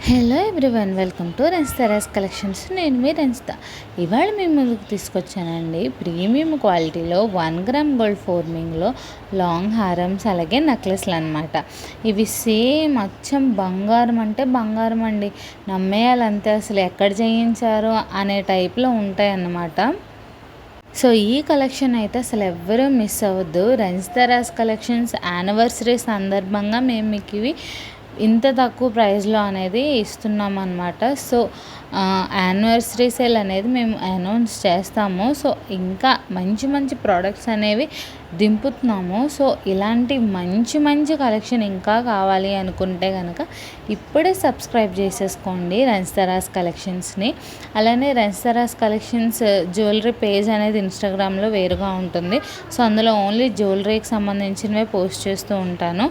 Hello everyone, welcome to Rensthara's collections. నేను మీ రెన్స్తా. ఇవాళ మేము ముందుకు తీసుకొచ్చానండి ప్రీమియం క్వాలిటీలో 1 గ్రామ్ గోల్డ్ ఫోర్మింగ్లో లాంగ్ హారమ్స్, అలాగే నెక్లెస్లు అనమాట. ఇవి సేమ్ అచ్చం బంగారం అంటే బంగారం అండి, నమ్మేయాలంతే, అసలు ఎక్కడ చేయించారో అనే టైప్లో ఉంటాయి అన్నమాట. సో ఈ కలెక్షన్ అయితే అసలు ఎవ్వరూ మిస్ అవ్వద్దు. రెన్స్తరాస్ కలెక్షన్స్ యానివర్సరీ సందర్భంగా మేము మీకు ఇవి ఇంత తక్కువ ప్రైస్లో అనేది ఇస్తున్నాం అన్నమాట. సో యానివర్సరీ సేల్ అనేది మేము అనౌన్స్ చేస్తాము. సో ఇంకా మంచి మంచి ప్రోడక్ట్స్ అనేవి దింపుతున్నాము. సో ఇలాంటి మంచి మంచి కలెక్షన్ ఇంకా కావాలి అనుకుంటే కనుక ఇప్పుడే సబ్స్క్రైబ్ చేసేసుకోండి రెన్స్తరాస్ కలెక్షన్స్ని. అలానే రెన్స్తరాస్ కలెక్షన్స్ జ్యువెలరీ పేజ్ అనేది ఇన్స్టాగ్రామ్లో వేరుగా ఉంటుంది. సో అందులో ఓన్లీ జ్యువెలరీకి సంబంధించినవే పోస్ట్ చేస్తూ ఉంటాను.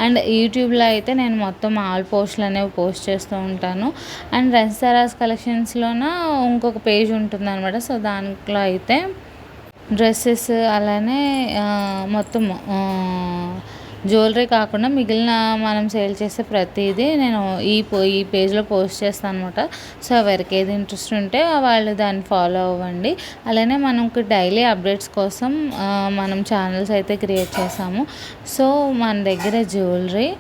అండ్ యూట్యూబ్లో అయితే నేను మొత్తం ఆల్ పోస్టులు అనేవి పోస్ట్ చేస్తూ ఉంటాను. అండ్ రెన్స్తరాస్ కలెక్షన్స్లోన ఇంకొక పేజ్ ఉంటుంది అనమాట. సో దాంట్లో అయితే డ్రెస్సెస్, అలానే మొత్తం జ్యువెలరీ కాకుండా మిగిలిన మనం సేల్ చేసే ప్రతిదీ నేను ఈ పేజ్లో పోస్ట్ చేస్తాను అనమాట. సో ఎవరికి ఏది ఇంట్రెస్ట్ ఉంటే వాళ్ళు దాన్ని ఫాలో అవ్వండి. అలానే మనకు డైలీ అప్డేట్స్ కోసం మనం ఛానల్స్ అయితే క్రియేట్ చేసాము. సో మన దగ్గర జ్యువెలరీ,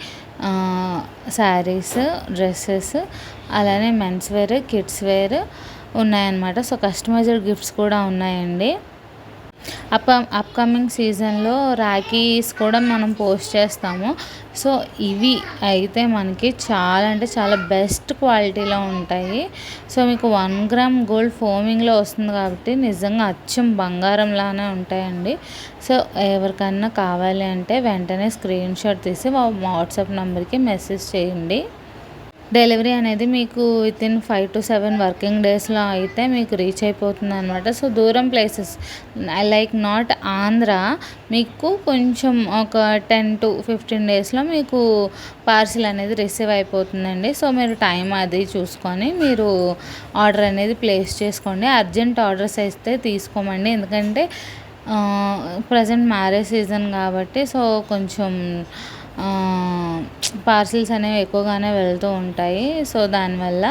శారీస్, డ్రెస్సెస్, అలానే మెన్స్ వేర్, కిడ్స్ వేర్ ఉన్నాయన్నమాట. సో కస్టమైజ్డ్ గిఫ్ట్స్ కూడా ఉన్నాయండి. అప్కమింగ్ సీజన్లో రాఖీస్ కూడా మనం పోస్ట్ చేస్తాము. సో ఇవి అయితే మనకి చాలా అంటే చాలా బెస్ట్ క్వాలిటీలో ఉంటాయి. సో మీకు 1 గ్రామ్ గోల్డ్ ఫోమింగ్లో వస్తుంది కాబట్టి నిజంగా అచ్చం బంగారంలానే ఉంటాయండి. సో ఎవరికన్నా కావాలి అంటే వెంటనే స్క్రీన్ షాట్ తీసి మా వాట్సాప్ నెంబర్కి మెసేజ్ చేయండి. డెలివరీ అనేది మీకు వితిన్ 5 to 7 వర్కింగ్ డేస్లో అయితే మీకు రీచ్ అయిపోతుంది అనమాట. సో దూరం ప్లేసెస్ లైక్ నాట్ ఆంధ్ర మీకు కొంచెం ఒక 10 to 15 డేస్లో మీకు పార్సిల్ అనేది రిసీవ్ అయిపోతుందండి. సో మీరు టైం అది చూసుకొని మీరు ఆర్డర్ అనేది ప్లేస్ చేసుకోండి. అర్జెంట్ ఆర్డర్స్ అయితే తీసుకోమండి, ఎందుకంటే ప్రజెంట్ మ్యారేజ్ సీజన్ కాబట్టి సో కొంచెం పార్సిల్స్ అనేవి ఎక్కువగానే వెళ్తూ ఉంటాయి. సో దానివల్ల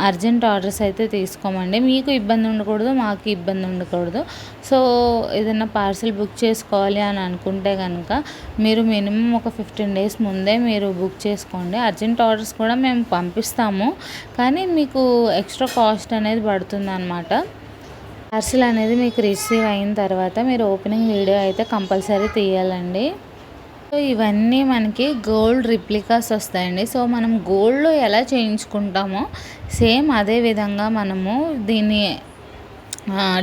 అర్జెంట్ ఆర్డర్స్ అయితే తీసుకోమండి. మీకు ఇబ్బంది ఉండకూడదు, మాకు ఇబ్బంది ఉండకూడదు. సో ఏదైనా పార్సిల్ బుక్ చేసుకోవాలి అని అనుకుంటే కనుక మీరు మినిమం ఒక 15 డేస్ ముందే మీరు బుక్ చేసుకోండి. అర్జెంట్ ఆర్డర్స్ కూడా మేము పంపిస్తాము, కానీ మీకు ఎక్స్ట్రా కాస్ట్ అనేది పడుతుంది అన్నమాట. పార్సిల్ అనేది మీకు రిసీవ్ అయిన తర్వాత మీరు ఓపెనింగ్ వీడియో అయితే కంపల్సరీ తీయాలండి. సో ఇవన్నీ మనకి గోల్డ్ రిప్లికాస్ వస్తాయండి. సో మనం గోల్డ్లో ఎలా చేయించుకుంటామో సేమ్ అదే విధంగా మనము దీన్ని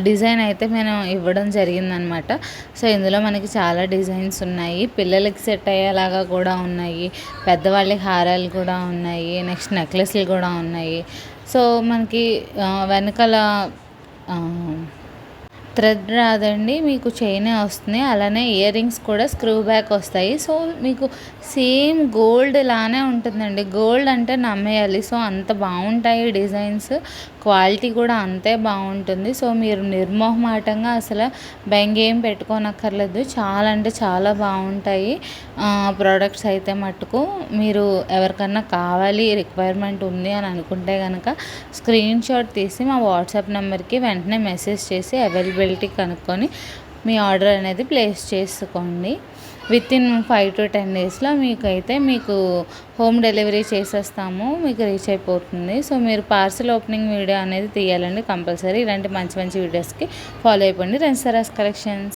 డిజైన్ అయితే మనం ఇవ్వడం జరిగిందనమాట. సో ఇందులో మనకి చాలా డిజైన్స్ ఉన్నాయి. పిల్లలకి సెట్ అయ్యేలాగా కూడా ఉన్నాయి, పెద్దవాళ్ళకి హారాలు కూడా ఉన్నాయి, నెక్స్ట్ నెక్లెస్లు కూడా ఉన్నాయి. సో మనకి వెనకాల థ్రెడ్ రాదండి, మీకు చైనే వస్తుంది. అలానే ఇయర్ రింగ్స్ కూడా స్క్రూ బ్యాక్ వస్తాయి. సో మీకు సేమ్ గోల్డ్ లానే ఉంటుందండి. గోల్డ్ అంటే నమ్మేయాలి. సో అంత బాగుంటాయి డిజైన్స్, క్వాలిటీ కూడా అంతే బాగుంటుంది. సో మీరు నిర్మోహమాటంగా అసలు బెంగ ఏం పెట్టుకోనక్కర్లేదు. చాలా అంటే చాలా బాగుంటాయి ప్రోడక్ట్స్ అయితే మట్టుకు. మీరు ఎవరికన్నా కావాలి, రిక్వైర్మెంట్ ఉంది అని అనుకుంటే కనుక స్క్రీన్ షాట్ తీసి మా వాట్సాప్ నెంబర్కి వెంటనే మెసేజ్ చేసి అవైలబిలిటీ కనుక్కొని మీ ఆర్డర్ అనేది ప్లేస్ చేసుకోండి. వితిన్ 5 to 10 డేస్లో మీకు హోమ్ డెలివరీ చేసేస్తాము, మీకు రీచ్ అయిపోతుంది. సో మీరు పార్సిల్ ఓపెనింగ్ వీడియో అనేది తీయాలండి కంపల్సరీ. ఇలాంటి మంచి మంచి వీడియోస్కి ఫాలో అయిపోండి రెన్స్తరాస్ కలెక్షన్స్.